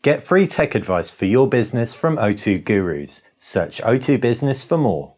Get free tech advice for your business from O2 Gurus. Search O2 Business for more.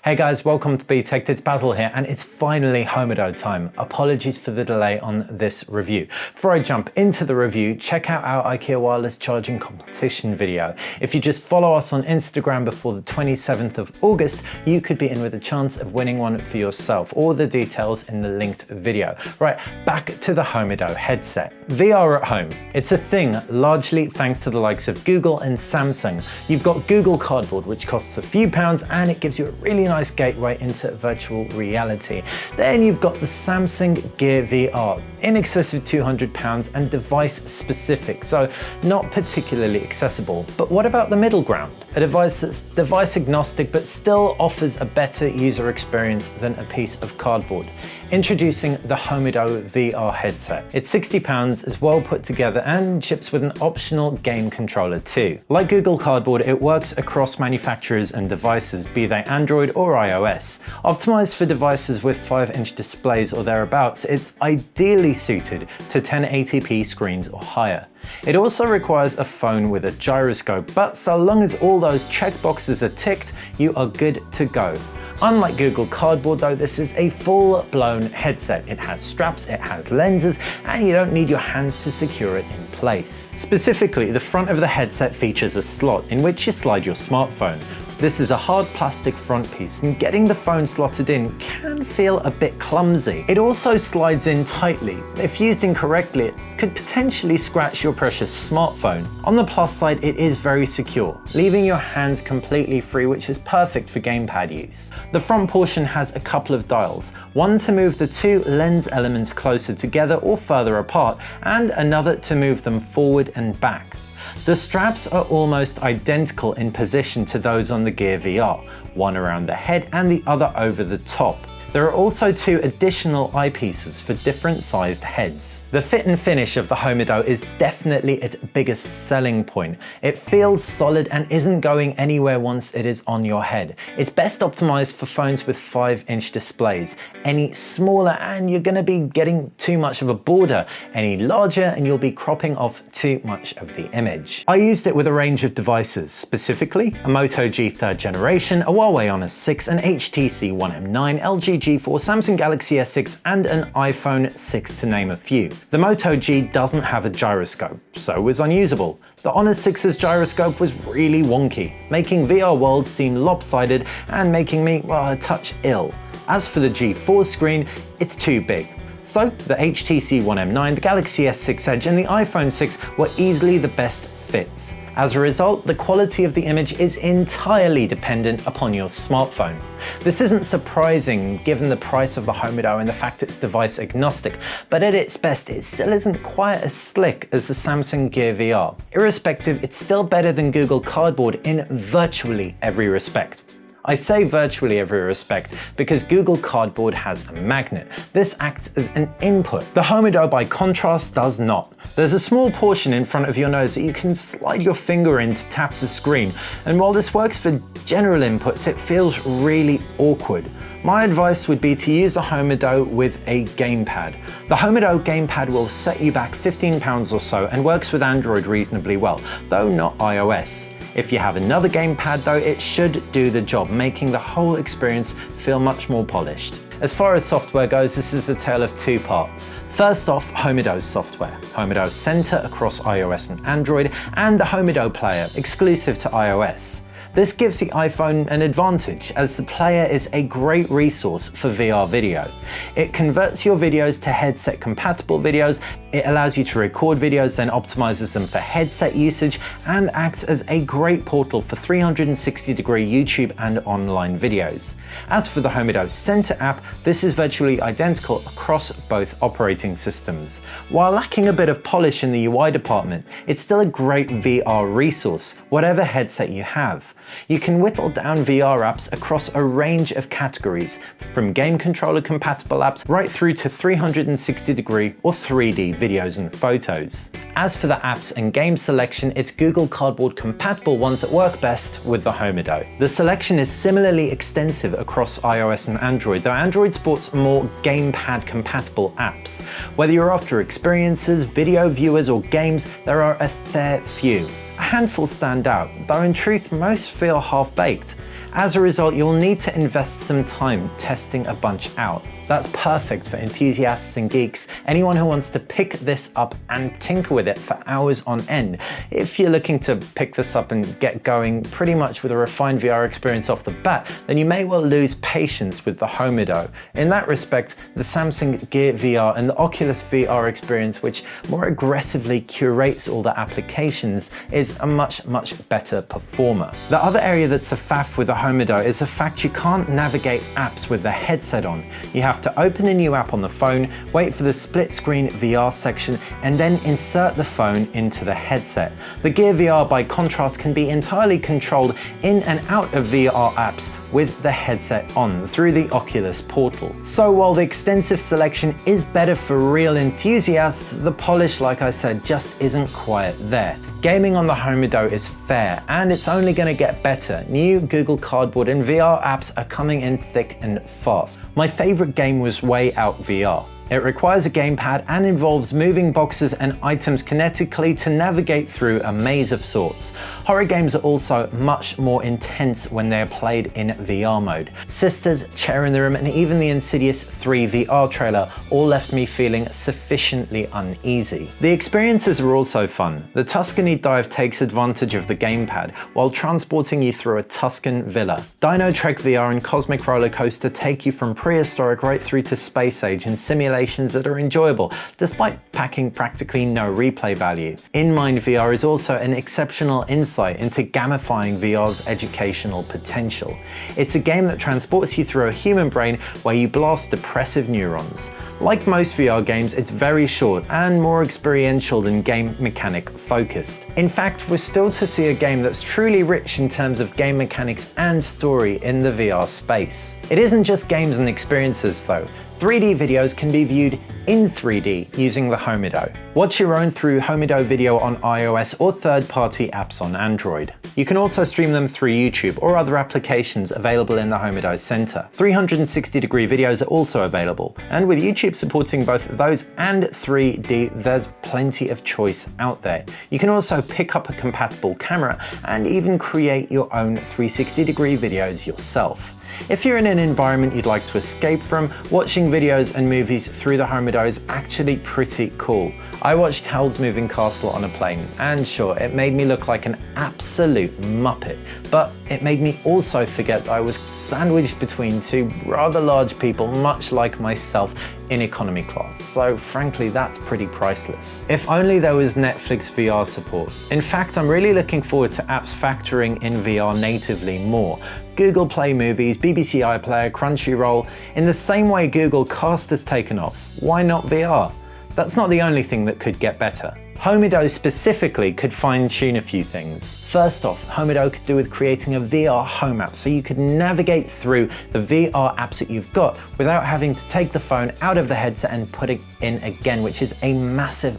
Hey guys, welcome to Be Tech. It's Basil here, and it's finally Homido time. Apologies for the delay on this review. Before I jump into the review, check out our IKEA wireless charging competition video. If you just follow us on Instagram before the 27th of August, you could be in with a chance of winning one for yourself. All the details in the linked video. Right, back to the Homido headset. VR at home. It's a thing largely thanks to the likes of Google and Samsung. You've got Google Cardboard, which costs a few pounds, and it gives you a really nice gateway into virtual reality. Then you've got the Samsung Gear VR, in excess of £200 and device specific, so not particularly accessible. But what about the middle ground? A device that's device agnostic but still offers a better user experience than a piece of cardboard. Introducing the Homido VR headset. It's £60, is well put together and ships with an optional game controller too. Like Google Cardboard, it works across manufacturers and devices, be they Android or iOS. Optimized for devices with 5-inch displays or thereabouts, it's ideally suited to 1080p screens or higher. It also requires a phone with a gyroscope, but so long as all those checkboxes are ticked, you are good to go. Unlike Google Cardboard though, this is a full-blown headset. It has straps, it has lenses, and you don't need your hands to secure it in place. Specifically, the front of the headset features a slot in which you slide your smartphone. This is a hard plastic front piece, and getting the phone slotted in can feel a bit clumsy. It also slides in tightly. If used incorrectly, it could potentially scratch your precious smartphone. On the plus side, it is very secure, leaving your hands completely free, which is perfect for gamepad use. The front portion has a couple of dials, one to move the two lens elements closer together or further apart, and another to move them forward and back. The straps are almost identical in position to those on the Gear VR, one around the head and the other over the top. There are also two additional eyepieces for different sized heads. The fit and finish of the Homido is definitely its biggest selling point. It feels solid and isn't going anywhere once it is on your head. It's best optimized for phones with 5-inch displays. Any smaller and you're going to be getting too much of a border. Any larger and you'll be cropping off too much of the image. I used it with a range of devices, specifically a Moto G 3rd generation, a Huawei Honor 6, an HTC One M9, LG G4, Samsung Galaxy S6 and an iPhone 6 to name a few. The Moto G doesn't have a gyroscope, so was unusable. The Honor 6's gyroscope was really wonky, making VR worlds seem lopsided and making me, well, a touch ill. As for the G4 screen, it's too big. So the HTC One M9, the Galaxy S6 Edge and the iPhone 6 were easily the best fits. As a result, the quality of the image is entirely dependent upon your smartphone. This isn't surprising given the price of the Homido and the fact it's device agnostic, but at its best it still isn't quite as slick as the Samsung Gear VR. Irrespective, it's still better than Google Cardboard in virtually every respect. I say virtually every respect because Google Cardboard has a magnet. This acts as an input. The Homido, by contrast, does not. There's a small portion in front of your nose that you can slide your finger in to tap the screen, and while this works for general inputs, it feels really awkward. My advice would be to use a Homido with a gamepad. The Homido gamepad will set you back £15 or so and works with Android reasonably well, though not iOS. If you have another gamepad though, it should do the job, making the whole experience feel much more polished. As far as software goes, this is a tale of two parts. First off, Homido's software. Homido Center across iOS and Android, and the Homido Player, exclusive to iOS. This gives the iPhone an advantage as the player is a great resource for VR video. It converts your videos to headset compatible videos, it allows you to record videos, then optimizes them for headset usage, and acts as a great portal for 360-degree YouTube and online videos. As for the Homido Center app, this is virtually identical across both operating systems. While lacking a bit of polish in the UI department, it's still a great VR resource, whatever headset you have. you can whittle down VR apps across a range of categories, from game controller compatible apps right through to 360-degree or 3D videos and photos. As for the apps and game selection, it's Google Cardboard compatible ones that work best with the Homido. The selection is similarly extensive across iOS and Android, though Android sports more Gamepad compatible apps. Whether you're after experiences, video viewers or games, there are a fair few. A handful stand out, though in truth most feel half-baked. As a result, you'll need to invest some time testing a bunch out. That's perfect for enthusiasts and geeks, anyone who wants to pick this up and tinker with it for hours on end. If you're looking to pick this up and get going pretty much with a refined VR experience off the bat, then you may well lose patience with the Homido. In that respect, the Samsung Gear VR and the Oculus VR experience, which more aggressively curates all the applications, is a much better performer. The other area that's a faff with the Homido is the fact you can't navigate apps with the headset on. You have to open a new app on the phone, wait for the split screen VR section, and then insert the phone into the headset. The Gear VR, by contrast, can be entirely controlled in and out of VR apps with the headset on through the Oculus portal. So while the extensive selection is better for real enthusiasts, the polish, like I said, just isn't quite there. Gaming on the Homido is fair, and it's only going to get better. New Google Cardboard and VR apps are coming in thick and fast. My favorite game was Way Out VR. It requires a gamepad and involves moving boxes and items kinetically to navigate through a maze of sorts. Horror games are also much more intense when they're played in VR mode. Sisters, Chair in the Room, and even the Insidious 3 VR trailer all left me feeling sufficiently uneasy. The experiences are also fun. The Tuscany dive takes advantage of the gamepad while transporting you through a Tuscan villa. Dino Trek VR and Cosmic Roller Coaster take you from prehistoric right through to space age in simulations that are enjoyable, despite packing practically no replay value. InMind VR is also an exceptional insight into gamifying VR's educational potential. It's a game that transports you through a human brain where you blast depressive neurons. Like most VR games, it's very short and more experiential than game mechanic focused. In fact, we're still to see a game that's truly rich in terms of game mechanics and story in the VR space. It isn't just games and experiences though. 3D videos can be viewed in 3D using the Homido. Watch your own through Homido Video on iOS or third-party apps on Android. You can also stream them through YouTube or other applications available in the Homido Center. 360-degree videos are also available, and with YouTube supporting both those and 3D, there's plenty of choice out there. You can also pick up a compatible camera and even create your own 360-degree videos yourself. If you're in an environment you'd like to escape from, watching videos and movies through the Homido is actually pretty cool. I watched Howl's Moving Castle on a plane, and sure, it made me look like an absolute muppet, but it made me also forget that I was sandwiched between two rather large people, much like myself, in economy class. So frankly, that's pretty priceless. If only there was Netflix VR support. In fact, I'm really looking forward to apps factoring in VR natively more. Google Play Movies, BBC iPlayer, Crunchyroll. In the same way Google Cast has taken off, why not VR? That's not the only thing that could get better. Homido specifically could fine-tune a few things. First off, Homido could do with creating a VR home app so you could navigate through the VR apps that you've got without having to take the phone out of the headset and put it in again, which is a massive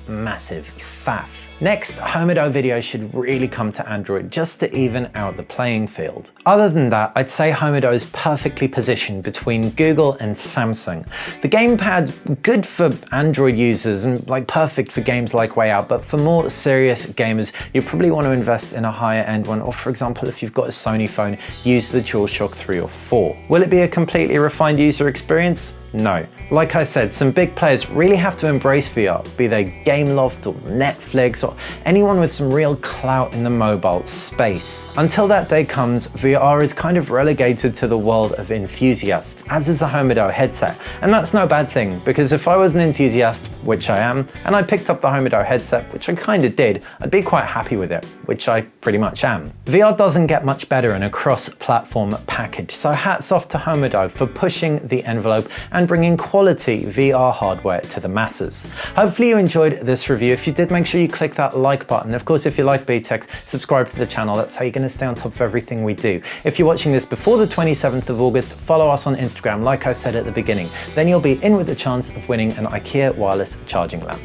faff. Next, Homido Video should really come to Android just to even out the playing field. Other than that, I'd say Homido is perfectly positioned between Google and Samsung. The Gamepad's good for Android users and perfect for games like Way Out, but for more serious gamers, you probably want to invest in a higher end one, or for example, if you've got a Sony phone, use the DualShock 3 or 4. Will it be a completely refined user experience? No. Like I said, some big players really have to embrace VR, be they Gameloft or Netflix or anyone with some real clout in the mobile space. Until that day comes, VR is kind of relegated to the world of enthusiasts, as is a Homido headset. And that's no bad thing, because if I was an enthusiast, which I am, and I picked up the Homido headset, which I kind of did, I'd be quite happy with it, which I pretty much am. VR doesn't get much better in a cross-platform package, so hats off to Homido for pushing the envelope and bringing quality VR hardware to the masses. Hopefully you enjoyed this review. If you did, make sure you click that like button. Of course, if you like BTech, subscribe to the channel. That's how you're going to stay on top of everything we do. If you're watching this before the 27th of August, follow us on Instagram, like I said at the beginning. Then you'll be in with a chance of winning an IKEA wireless charging lamp.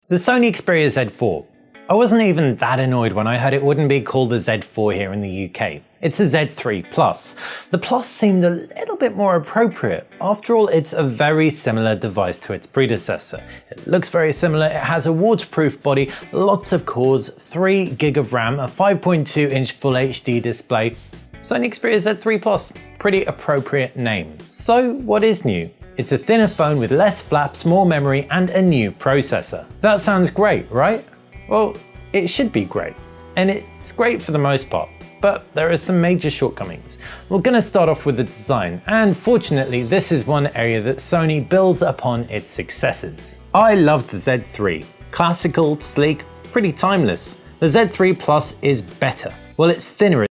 The Sony Xperia Z4. I wasn't even that annoyed when I heard it wouldn't be called the Z4 here in the UK. It's a Z3 Plus. The Plus seemed a little bit more appropriate. After all, it's a very similar device to its predecessor. It looks very similar, it has a waterproof body, lots of cores, 3 GB of RAM, a 5.2-inch Full HD display. Sony Xperia Z3 Plus, pretty appropriate name. So what is new? It's a thinner phone with less flaps, more memory, and a new processor. That sounds great, right? Well, it should be great, and it's great for the most part, but there are some major shortcomings. We're going to start off with the design, and fortunately this is one area that Sony builds upon its successes. I love the Z3. Classical, sleek, pretty timeless. The Z3 Plus is better. Well, it's thinner